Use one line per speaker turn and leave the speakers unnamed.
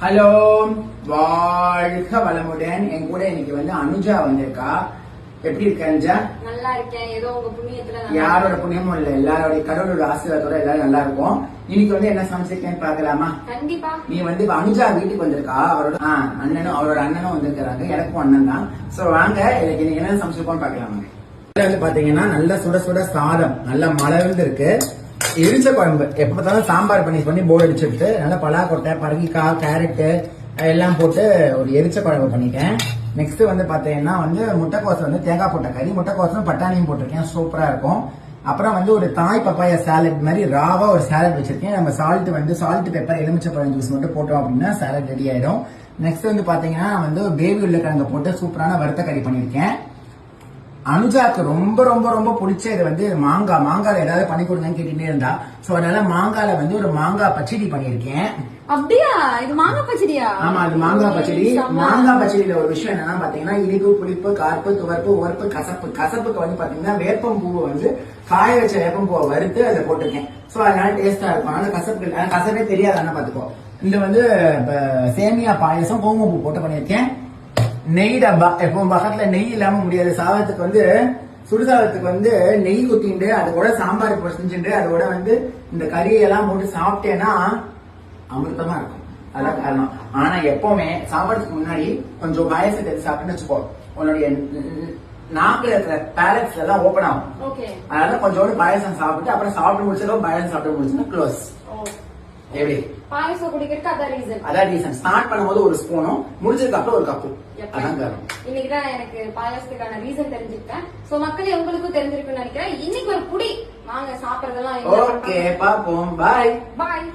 Hello, வாழ்க வளமுடன். என் கூட இன்னைக்கு வந்து அனுஜா வந்திருக்கா. எப்படி இருக்க அனுஜா?
நல்லா இருக்கேன். ஏதோ உங்க புண்ணியத்துல.
யாரோட புண்ணியமும் இல்ல, எல்லாரோட கடவுளோட ஆசீர்வாதத்தோட எல்லாரும் நல்லா இருக்கும். இன்னைக்கு வந்து என்ன சமைச்சிருக்கேன்னு பாக்கலாமா?
கண்டிப்பா.
நீ வந்து அனுஜா வீட்டுக்கு வந்திருக்கா. அவரோட அண்ணனும் வந்திருக்காங்க. எனக்கும் அண்ணன் தான். சோ வாங்க, இன்னைக்கு என்ன சமைச்சிருக்கோம்னு பாக்கலாமா? வந்து பாத்தீங்கன்னா நல்ல சுட சுட சாதம், நல்ல மலர்ந்து இருக்கு. எரிச்ச குழம்பு எப்ப பார்த்தாலும் சாம்பார் பண்ணி போர்டு அடிச்சுட்டு நல்லா பலாக்கொட்டை, பரங்கிக்காய், கேரட்டு எல்லாம் போட்டு ஒரு எரிச்ச குழம்பு பண்ணிட்டேன். நெக்ஸ்ட் வந்து பாத்தீங்கன்னா வந்து முட்டைக்கோசம் வந்து தேங்காய் போட்ட கறி, முட்டைக்கோசம் பட்டாணியும் போட்டிருக்கேன். சூப்பரா இருக்கும். அப்புறம் வந்து ஒரு தாய் பப்பாயா சாலட் மாதிரி ராவா ஒரு சாலட் வச்சிருக்கேன். நம்ம சால்ட் பெப்பர் எலுமிச்சை பழம் ஜூஸ் மட்டும் போட்டோம் அப்படின்னா சாலட் ரெடி ஆயிடும். நெக்ஸ்ட் வந்து பாத்தீங்கன்னா வந்து பேபி உருளைக்கிழங்கு போட்டு சூப்பரான வறுத்த கறி பண்ணிருக்கேன். அனுஜாக்கு ரொம்ப ரொம்ப ரொம்ப பிடிச்ச இது வந்து மாங்கால ஏதாவது பண்ணி கொடுங்கன்னு கேட்டுட்டே இருந்தா. சோ அதனால மாங்கால வந்து ஒரு மாங்காய் பச்சடி பண்ணிருக்கேன்.
அப்படியா? இது மாங்காய் பச்சடியா?
ஆமா, அது மாங்காய் பச்சடி. மாங்காய் பச்சடியில ஒரு விஷயம் என்னன்னா பாத்தீங்கன்னா இனிப்பு, புளிப்பு, கார்ப்பு, துவர்ப்பு, உவர்ப்பு, கசப்பு. கசப்புக்கு வந்து பாத்தீங்கன்னா வேப்பம் பூவை வந்து காய வச்ச வேப்பம் பூவை வறுத்து அதை போட்டிருக்கேன். சோ அதனால டேஸ்டா இருக்கும். அதனால கசப்பே தெரியாது. பாத்துக்கோ. இந்த வந்து சேமியா பாயசம் குங்குமப்பூ போட்டு பண்ணிருக்கேன். நெய் டப்பா, எப்பவும் பக்கத்துல நெய் இல்லாம முடியாது. சாதத்துக்கு வந்து சுடுசாதத்துக்கு வந்து நெய் ஊத்திட்டு அது கூட சாம்பார் செஞ்சுட்டு அதோட வந்து இந்த கறியெல்லாம் போட்டு சாப்பிட்டேன்னா அமிர்தமா இருக்கும். அதான் காரணம். ஆனா எப்பவுமே சாப்பிடறதுக்கு முன்னாடி கொஞ்சம் பாயசத்தை எடுத்து சாப்பிட்டுன்னு வச்சுக்கோ, உன்னுடைய நாக்குல இருக்கிற பேலட்ஸ் எல்லாம் ஓபன் ஆகும். அதனால கொஞ்சோண்டு பாயசம் சாப்பிட்டு அப்புறம் சாப்பிட்டு முடிச்சதும் பாயசம் சாப்பிட்டு முடிச்சுன்னா க்ளோஸ். எப்படி
பாயசம் குடிக்கிறதுக்கு
அதான் ரீசன். ஸ்டார்ட் பண்ணும்போது ஒரு ஸ்பூனும் முடிச்சதுக்கு அப்புறம் ஒரு கப்பு. அதான் காரணம்.
இன்னைக்குதான் எனக்கு பாயசத்துக்கான ரீசன் தெரிஞ்சுக்கிட்டேன். சோ மக்களே உங்களுக்கும் தெரிஞ்சிருக்குன்னு நினைக்கிறேன். இன்னைக்கு ஒரு புடி வாங்க சாப்பிடறதெல்லாம்.
ஓகே, பாப்போம். பாய்
பாய்.